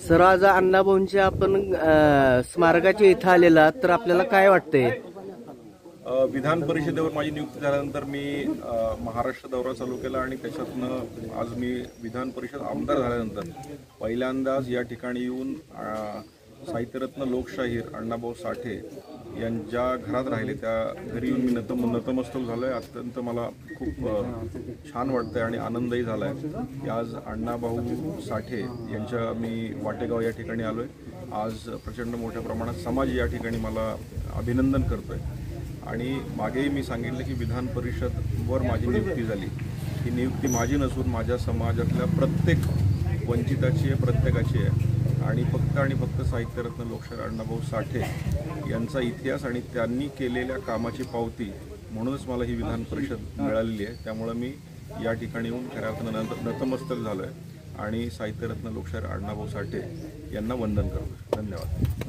Sir, आज अण्णाभाऊंच्या आपण स्मारकाच्या इथं आलेला, तर आपल्याला काय वाटतंय? विधान परिषदेवर माझी नियुक्ती झाल्यानंतर मी महाराष्ट्र दौरा चालू केला आणि त्याच्यातनं आज मी विधान परिषद आमदार झाल्यानंतर पहिल्यांदाच या ठिकाणी येऊन साहित्यरत्न लोकशाहीर अण्णाभाऊ साठे यांच्या घरात राहिले, त्या घरी येऊन मी नतमस्तक झालो आहे. अत्यंत मला खूप छान वाटतं आहे आणि आनंदही झाला आहे की आज अण्णाभाऊ साठे यांच्या मी वाटेगाव या ठिकाणी आलो आहे. आज प्रचंड मोठ्या प्रमाणात समाज या ठिकाणी मला अभिनंदन करतो आहे. आणि मागेही मी सांगितलं की विधान परिषदवर माझी नियुक्ती झाली, ही नियुक्ती माझी नसून माझ्या समाजातल्या प्रत्येक वंचिताची आहे, प्रत्येकाची आहे. आणि फक्त साहित्यरत्न लोकशाहीर अण्णाभाऊ साठे यांचा इतिहास आणि त्यांनी केलेल्या कामाची पावती म्हणूनच मला ही विधान परिषद मिळालेली आहे. त्यामुळं मी या ठिकाणी येऊन खऱ्या अर्थानं नतमस्तक झालो आहे आणि साहित्यरत्न लोकशाहीर अण्णाभाऊ साठे यांना वंदन करतो. धन्यवाद.